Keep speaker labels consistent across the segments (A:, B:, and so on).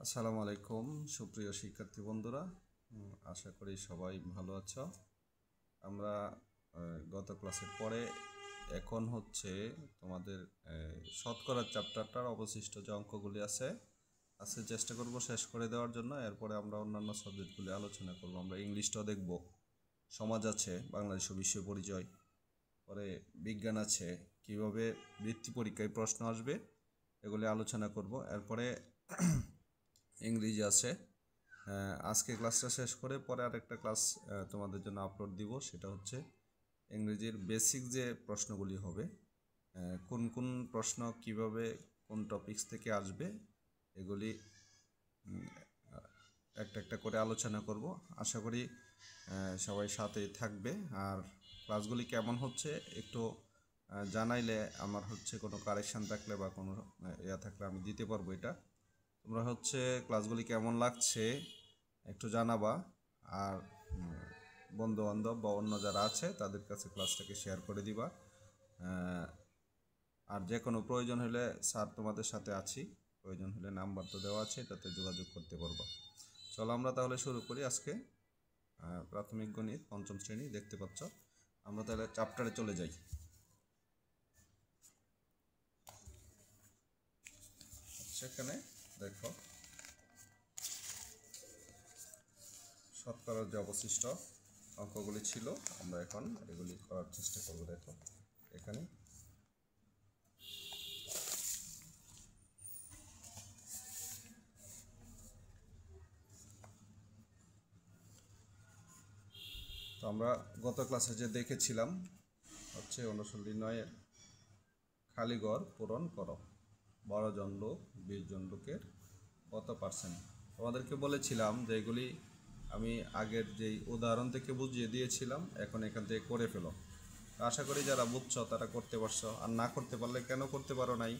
A: আসসালামু আলাইকুম সুপ্রিয় শিক্ষার্থী বন্ধুরা, আশা করি সবাই ভালো আছো। আমরা গত ক্লাসের পরে এখন হচ্ছে তোমাদের শতকরা চ্যাপ্টারটার অবশিষ্ট যে অঙ্কগুলি আছে আজকে চেষ্টা করব শেষ করে দেওয়ার জন্য। এরপরে আমরা অন্যান্য সাবজেক্টগুলি আলোচনা করব। আমরা ইংলিশটাও দেখব, সমাজ আছে, বাংলাদেশ ও বিশ্ব পরিচয়, পরে বিজ্ঞান আছে, কিভাবে বৃত্তি পরীক্ষায় প্রশ্ন আসবে এগুলি আলোচনা করব। এরপরে ইংরেজি আছে। আজকে ক্লাসটা শেষ করে পরে আরেকটা ক্লাস তোমাদের জন্য আপলোড দিব, সেটা হচ্ছে ইংরেজির বেসিক যে প্রশ্নগুলি হবে, কোন কোন প্রশ্ন কিভাবে কোন টপিকস থেকে আসবে এগুলি একটা একটা করে আলোচনা করব। আশা করি সবাই সাথেই থাকবে। আর ক্লাসগুলি কেমন হচ্ছে একটু জানাইলে আমার হচ্ছে কোনো কারেকশান থাকলে বা কোনো ইয়া থাকলে আমি দিতে পারবো। এটা তোমরা হচ্ছে ক্লাসগুলি কেমন লাগছে একটু জানাবা। আর বন্ধু বান্ধব বা অন্য যারা আছে তাদের কাছে ক্লাসটাকে শেয়ার করে দিবা। আর যে কোনো প্রয়োজন হলে স্যার তোমাদের সাথে আছি, প্রয়োজন হলে নাম্বার তো দেওয়া আছে, এটাতে যোগাযোগ করতে পারবা। চলো আমরা তাহলে শুরু করি। আজকে প্রাথমিক গণিত পঞ্চম শ্রেণী দেখতে পাচ্ছ। আমরা তাহলে চ্যাপ্টারে চলে যাই। সেখানে দেখো শতকরার যে অবশিষ্ট অঙ্কগুলি ছিল আমরা এখন এগুলি করার চেষ্টা করব। দেখো এখানে তো আমরা গত ক্লাসে যে দেখেছিলাম হচ্ছে 39 খালি ঘর পূরণ করো, 12 জন লোক 20 জন লোকের কত পার্সেন্ট। তোমাদেরকে বলেছিলাম যে এগুলি আমি আগের যেই উদাহরণ থেকে বুঝিয়ে দিয়েছিলাম, এখন এখান থেকে করে ফেলো। আশা করি যারা বুঝছো তারা করতে পারছো, আর না করতে পারলে কেন করতে পারো নাই,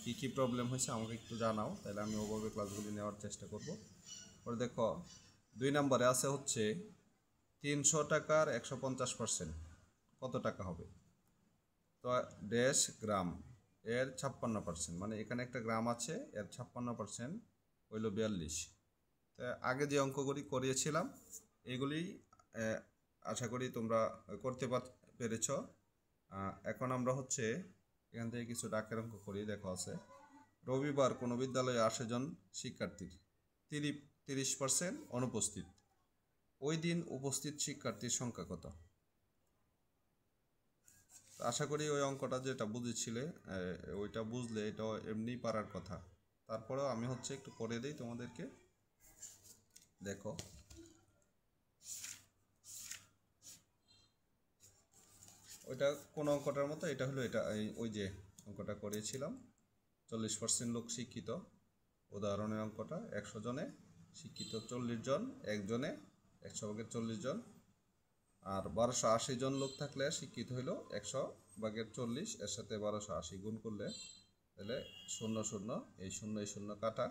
A: কী কী প্রবলেম হয়েছে আমাকে একটু জানাও, তাহলে আমি ওভাবে ক্লাসগুলি নেওয়ার চেষ্টা করব। পরে দেখো 2 নম্বরে আছে হচ্ছে 300 টাকার 150% কত টাকা হবে। তো ড্যাশ গ্রাম এর 56%, মানে এখানে একটা গ্রাম আছে, এর 56% হইল 42। তো আগে যে অঙ্কগুলি করিয়েছিলাম এগুলি আশা করি তোমরা করতে পেরেছ। এখন আমরা হচ্ছে এখান থেকে কিছু ডাকের অঙ্ক করি। দেখো আছে রবিবার কোনো বিদ্যালয়ে 80 জন শিক্ষার্থীর 30% অনুপস্থিত, ওই দিন উপস্থিত শিক্ষার্থীর সংখ্যা কত। আশা করি ওই অঙ্কটা যেটা বুঝেছিলে ওইটা বুঝলে এটা এমনি পারার কথা। তারপরেও আমি হচ্ছে একটু করে দিই তোমাদেরকে। দেখো ওইটা কোন অঙ্কটার মতো, এটা হলো এটা ওই যে অঙ্কটা করেছিলাম 40% লোক শিক্ষিত, উদাহরণের অঙ্কটা 100 জনে শিক্ষিত 40 জন, একজনে 100 ভাগের 40 জন, আর 1280 জন লোক থাকলে শিক্ষিত হইল 100 ভাগের 40, এর সাথে 1280 গুণ করলে তাহলে 0 0 এই 0 এই 0 কাটা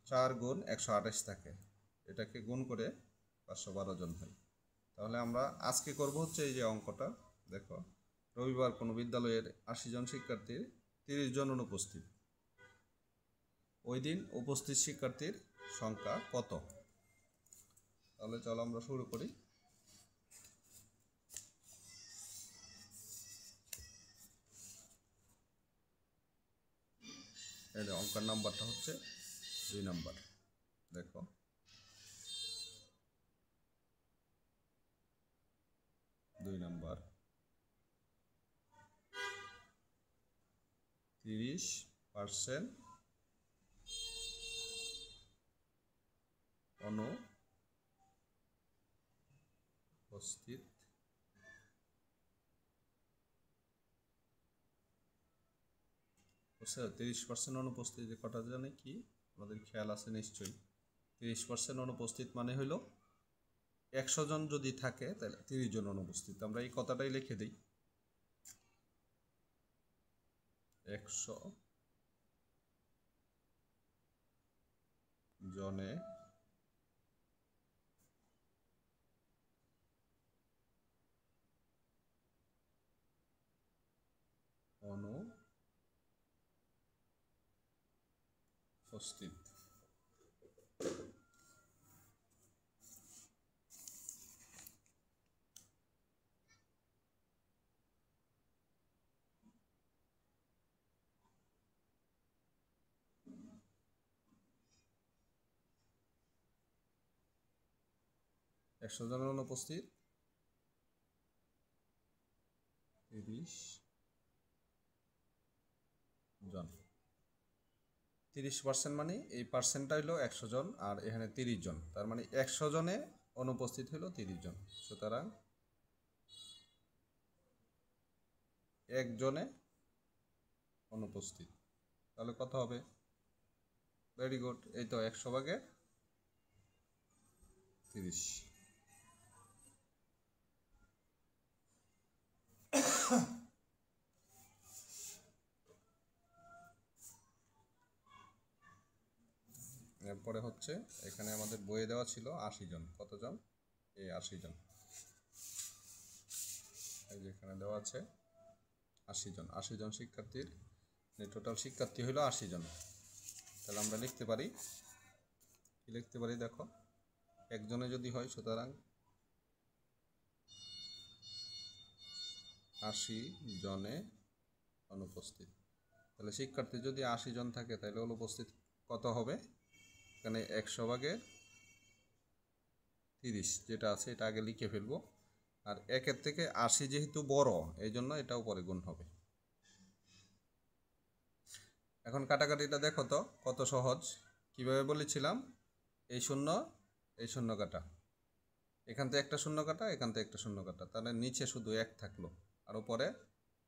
A: 4 গুণ 128 থাকে, এটাকে গুণ করে 512 জন হয়। তাহলে আমরা আজকে করব হচ্ছে এই যে অঙ্কটা। দেখো রবিবার কোনো বিদ্যালয়ের 80 জন শিক্ষার্থীর 30 জন অনুপস্থিত, ওই দিন উপস্থিত শিক্ষার্থীর সংখ্যা কত। তাহলে চলো আমরা শুরু করি। এই অঙ্কের নাম্বারটা হচ্ছে 2 নাম্বার। দেখো 2 নাম্বার 30% অনুপস্থিত, বুঝছো 30% অনুপস্থিত কটা জানে কি আমাদের খেয়াল আছে নিশ্চয়ই। 30% অনুপস্থিত মানে হইল 100 জন যদি থাকে তাহলে 30 জন অনুপস্থিত। আমরা এই কথাটাই লিখে দিই, 100 জনে অনুপস্থিত। 100 জনের অনুপস্থিত 30 জন। 30% মানে এই পার্সেন্টটা হলো 100 জন, আর এখানে 30 জন, তার মানে 100 জনে অনুপস্থিত হলো 30 জন। সুতরাং 1 জনে অনুপস্থিত, তাহলে কত হবে? ভেরি গুড, এই তো 100 ভাগে 30। এরপরে হচ্ছে এখানে আমাদের বইয়ে দেওয়া ছিল 80 জন। কতজন? এই 80 জন, এই যে এখানে দেওয়া আছে 80 জন। 80 জন শিক্ষার্থীর টোটাল শিক্ষার্থী হলো 80 জন। তাহলে আমরা লিখতে পারি, কি লিখতে পারি দেখো, একজনে যদি হয় সুতরাং 80 জনে অনুপস্থিত। তাহলে শিক্ষার্থী যদি 80 জন থাকে তাহলে অনুপস্থিত কত হবে? এখানে 100 ভাগে 30 যেটা আছে এটা আগে লিখে ফেলবো, আর 1-এর থেকে 80 যেহেতু বড় এই জন্য এটা উপরে গুণ হবে। এখন কাটাকাটিটা দেখো তো কত সহজ। কিভাবে বলেছিলাম? এই শূন্য এই শূন্য কাটা, এখান থেকে একটা শূন্য কাটা, এখান থেকে একটা শূন্য কাটা, তাহলে নিচে শুধু 1 থাকলো, আর উপরে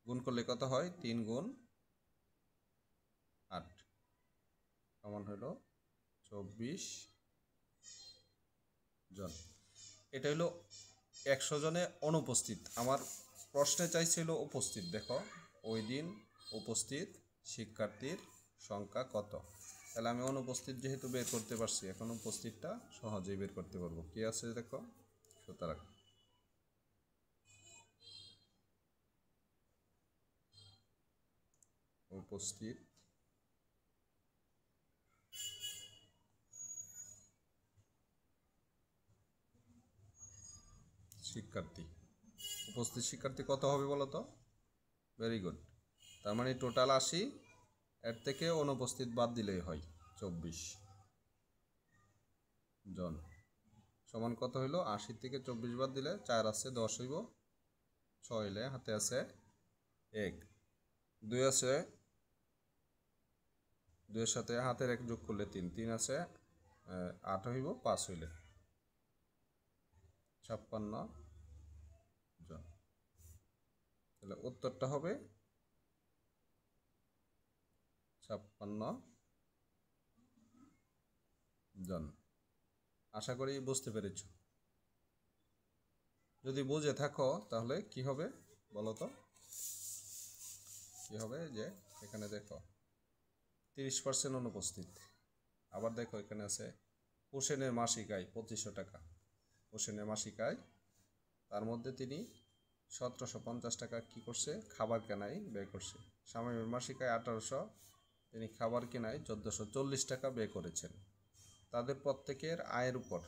A: গুণ করলে কত হয়? 3 গুণ 8 সমান হলো 24 জন। এটা হলো 100 জনে অনুপস্থিত। আমার প্রশ্নে চাইছিল উপস্থিত। দেখো, ওই দিন উপস্থিত শিক্ষার্থীর সংখ্যা কত? তাহলে আমি অনুপস্থিত যেহেতু বের করতে পারছি, এখন উপস্থিতটা সহজেই বের করতে পারবো। কি আছে দেখো, সুতরাং উপস্থিত শিক্ষার্থী, উপস্থিত শিক্ষার্থী কত হবে বলো তো? ভেরি গুড, তার মানে টোটাল 80, এর থেকে অনুপস্থিত বাদ দিলেই হয় 24 জন। সমান কত হইল? 80 থেকে 24 বাদ দিলে 4 আছে, 10 হইব, 6 হইলে হাতে আছে 1, 2 আছে, 2-এর সাথে হাতের 1 যোগ করলে 3, 3 আছে, 8 হইব, 5 হইলে 56 জন। তাহলে উত্তরটা হবে 56 জন। আশা করি বুঝতে পেরেছ। যদি বুঝে থাকো তাহলে কি হবে বলো তো? কি হবে? যে এখানে দেখো 30% অনুপস্থিত। আবার দেখো এখানে আছে হোসেনের মাসিক আয় 2500 টাকা। হোসেনের মাসিক আয়, তার মধ্যে তিনি 1750 টাকা কি করছে? খাবার কেনায় ব্যয় করছে। শামীমের মাসিক আয় 1800, তিনি খাবার কেনায় 1440 টাকা ব্যয় করেছেন। তাদের প্রত্যেকের আয়ের উপর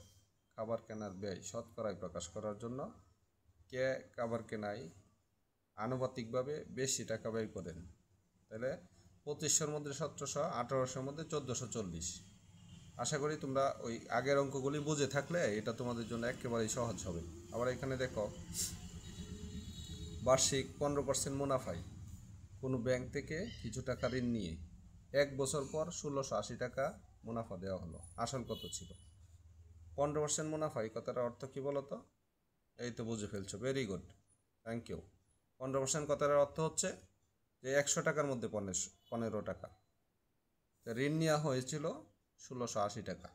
A: খাবার কেনার ব্যয় শতকরায় প্রকাশ করার জন্য কে খাবার কেনায় আনুপাতিকভাবে বেশি টাকা ব্যয় করেন? তাহলে 2500-র মধ্যে 1700, 1800-র মধ্যে 1440। আশা করি তোমরা ওই আগের অঙ্কগুলি বুঝে থাকলে এটা তোমাদের জন্য একেবারেই সহজ হবে। আবার এখানে দেখো বার্ষিক 15% মুনাফায় কোনো ব্যাংক থেকে কিছু টাকা ঋণ নিয়ে 1 বছর পর 1680 টাকা মুনাফা দেওয়া হলো। আসল কত ছিল? 15% মুনাফা, এই কথাটার অর্থ কি বলো তো? এই তো বুঝে ফেলছো, ভেরি গুড, থ্যাংক ইউ। 15% কথাটার অর্থ হচ্ছে যে 100 টাকার মধ্যে 15 টাকা ঋণ নেওয়া হয়েছিল 1680 টাকা।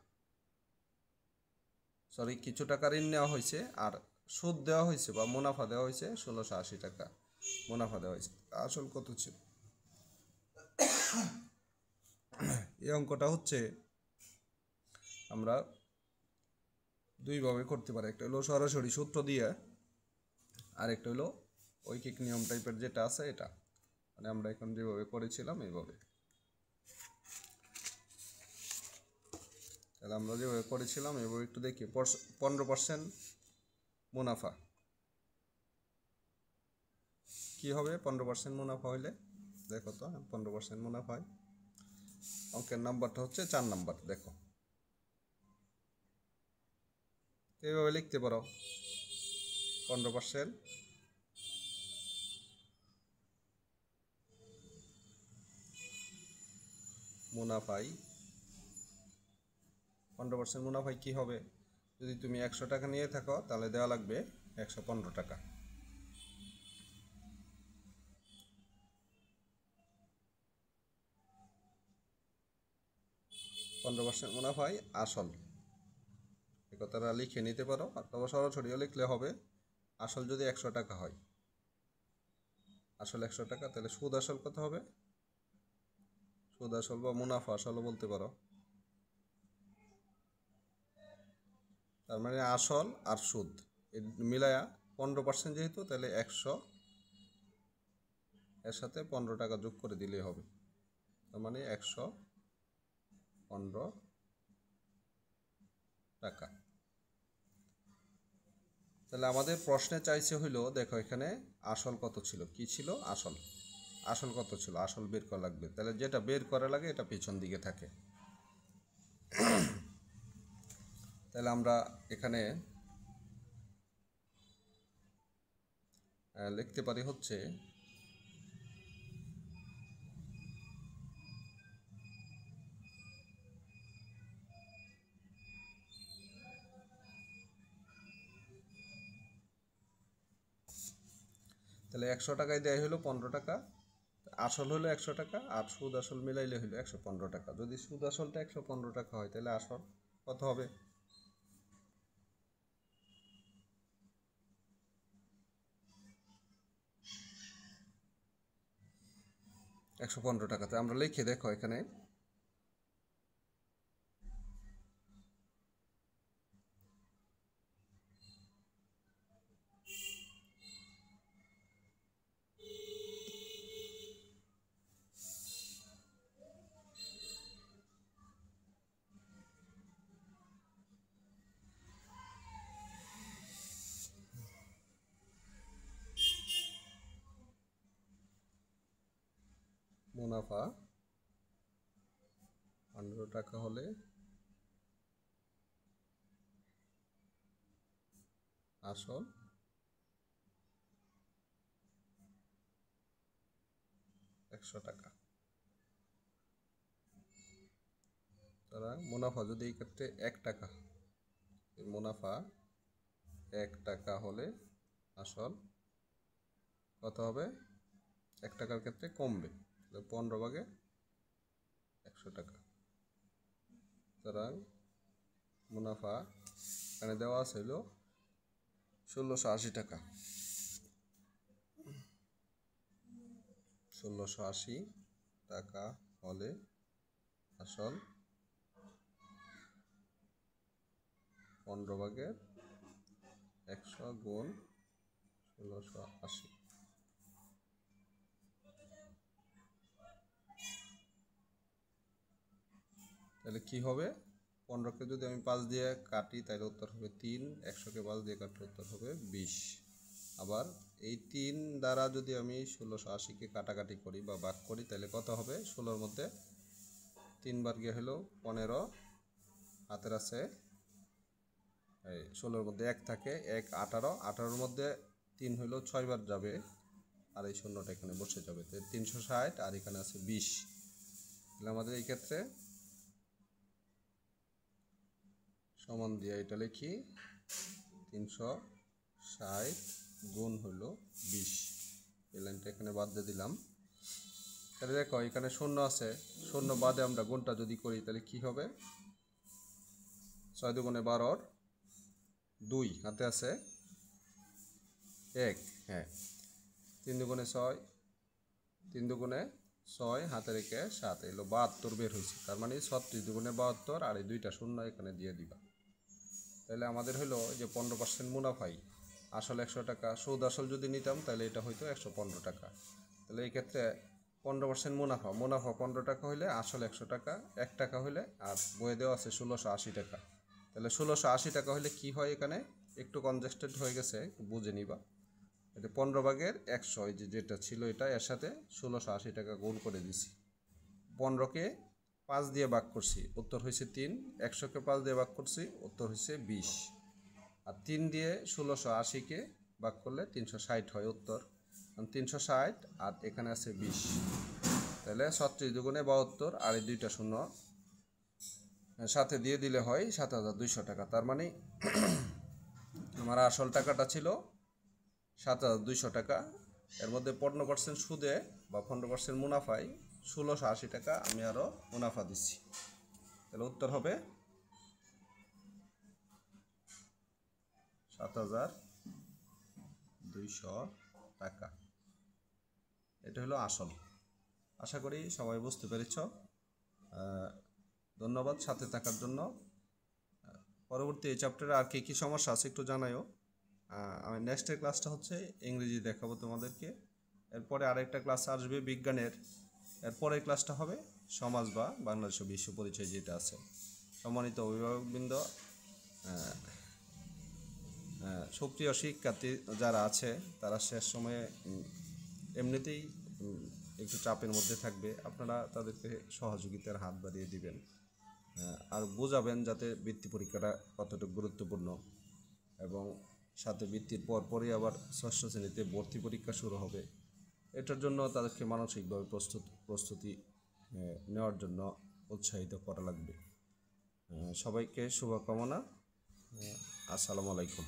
A: সরি, কিছু টাকা ঋণ নেওয়া হয়েছে আর সুদ দেওয়া হয়েছে বা মুনাফা দেওয়া হয়েছে 1680 টাকা মুনাফা দেওয়া হয়েছে। আসল কত ছিল? এই অঙ্কটা হচ্ছে আমরা দুইভাবে করতে পারি। একটা হলো সরাসরি সূত্র দিয়ে, আর একটা হলো ঐকিক নিয়ম টাইপের যেটা আছে এটা, মানে আমরা এখন যেভাবে করেছিলাম এইভাবে। তাহলে আমরা যেভাবে করেছিলাম এভাবে একটু দেখি। 15% মুনাফা কি হবে? 15% মুনাফা হইলে দেখো তো, 15% মুনাফা হয়, অঙ্কের নাম্বারটা হচ্ছে 4 নাম্বার। দেখো এইভাবে লিখতে পারো 15% মুনাফাই 15% মুনাফাই কী হবে, যদি তুমি 100 টাকা নিয়ে থাকো তাহলে দেওয়া লাগবে 115 টাকা। 15% মুনাফাই আসল, এ কথাটা লিখে নিতে পারো, অথবা সরাসরিও লিখলে হবে। আসল যদি 100 টাকা হয়, আসল 100 টাকা, তাহলে সুদ আসল কত হবে, সুদ আসল বা মুনাফা আসলও বলতে পারো। তার মানে আসল আর সুদ মিলায়া 15% যেহেতু, তাহলে 100 এর সাথে 15 টাকা যোগ করে দিলেই হবে। তার মানে 115 টাকা। তাহলে আমাদের প্রশ্নে চাইছে হইলো, দেখো এখানে আসল কত ছিল, কি ছিল, আসল, আসল কত ছিল, আসল বের করা লাগবে। তাহলে যেটা বের করা লাগে এটা পিছন দিকে থাকে। তাহলে আমরা এখানে লিখতে পারি হচ্ছে তাহলে 100 টাকায় দেয় হলো 15 টাকা, আসল হলো 100 টাকা, আর সুদ আসল মিলাইলে হলো 115 টাকা। যদি সুদ আসলটা 115 টাকা হয়, তাহলে আসল কত হবে, 115 টাকাতে আমরা লিখে দেখো এখানে মুনাফা 15 টাকা হলে আসল 100 টাকা। সুতরাং মুনাফা যদি এই ক্ষেত্রে 1 টাকা, মুনাফা 1 টাকা হলে আসল কত হবে, 1 টাকার ক্ষেত্রে কমবে, 15 ভাগে 100 টাকা। সুতরাং মুনাফা এখানে দেওয়া আছে হলো 1680 টাকা। 1680 টাকা হলে আসল 15 ভাগের 100 গুণ 1680। তাহলে কি হবে, 15কে যদি আমি 5 দিয়ে কাটি তাহলে উত্তর হবে 3, 100কে 5 দিয়ে কাটলে উত্তর হবে 20। আবার এই 3 দ্বারা যদি আমি 1680কে কাটাকাটি করি বা ভাগ করি, তাহলে কত হবে, 16-র মধ্যে 3 বার গিয়ে হলো 15, হাতের আছে 16-র মধ্যে 1 থাকে, 1 18, 18-র মধ্যে 3 হইলো 6 বার যাবে, আর এই শূন্যটা এখানে বসে যাবে, তো 360, আর এখানে আছে 20। তাহলে আমাদের এই ক্ষেত্রে সমান দিয়ে এটা লিখি 360 গুণ হলো 20, এই লাইনটা এখানে বাদ দিয়ে দিলাম। তাহলে দেখো এখানে শূন্য আছে, শূন্য বাদে আমরা গুণটা যদি করি তাহলে কি হবে, 6 দুগুণে 12, 2 হাতে আছে 1, হ্যাঁ, 3 দুগুণে 6, 3 দুগুণে 6 হাতে রেখে 7, এলো 72 বের হয়েছে। তার মানে 36 দুগুণে 72, আর এই দুইটা শূন্য এখানে দিয়ে দিবা। তাহলে আমাদের হলো যে 15% মুনাফাই আসল 100 টাকা, সুদ আসল যদি নিতাম তাহলে এটা হয়তো 115 টাকা। তাহলে এই ক্ষেত্রে 15% মুনাফা, মুনাফা 15 টাকা হলে আসল 100 টাকা, 1 টাকা হলে, আর বইয়ে দেওয়া আছে 1680 টাকা। তাহলে 1680 টাকা হলে কি হয়, এখানে একটু কনজেস্টেড হয়ে গেছে, বুঝে নিবা। এটা 15 ভাগের 100, যেটা ছিল এটা, এর সাথে 1680 টাকা গুণ করে দিছি। 15কে 5 দিয়ে ভাগ করছি, উত্তর হয়েছে 3, 100কে 5 দিয়ে ভাগ করছি, উত্তর হয়েছে 20। আর 3 দিয়ে 1680-কে ভাগ করলে 360 হয় উত্তর। 360 আর এখানে আছে 20, তাহলে 36 দুগুণে 72 আর এই দুইটা শূন্য সাথে দিয়ে দিলে হয় 7200 টাকা। তার মানে আমার আসল টাকাটা ছিল 7200 টাকা, এর মধ্যে 15% সুদে বা 15% মুনাফায় 1680 টাকা আমি আরও মুনাফা দিচ্ছি। তাহলে উত্তর হবে 7200 টাকা। এটা হলো আসল। আশা করি সবাই বুঝতে পেরেছ। ধন্যবাদ সাথে থাকার জন্য। পরবর্তী এই চ্যাপ্টারে আর কী সমস্যা আছে একটু জানাইও। আমি নেক্সটের ক্লাসটা হচ্ছে ইংরেজি দেখাবো তোমাদেরকে। এরপরে আরেকটা ক্লাস আসবে বিজ্ঞানের, এরপরে ক্লাসটা হবে সমাজ বা বাংলাদেশ বিশ্ব পরিচয় যেটা আছে। সম্মানিত অভিভাবকবৃন্দ, সুপ্রিয় শিক্ষার্থী যারা আছে তারা শেষ সময়ে এমনিতেই একটু চাপের মধ্যে থাকবে, আপনারা তাদেরকে সহযোগিতার হাত বাড়িয়ে দিবেন আর বোঝাবেন যাতে বৃত্তি পরীক্ষাটা কতটুকু গুরুত্বপূর্ণ, এবং সাথে বৃত্তির পরপরই আবার ষষ্ঠ শ্রেণীতে ভর্তি পরীক্ষা শুরু হবে। এটার জন্য তাদেরকে মানসিকভাবে প্রস্তুতি নেওয়ার জন্য উৎসাহিত করা লাগবে। সবাইকে শুভকামনা। আসসালামু আলাইকুম।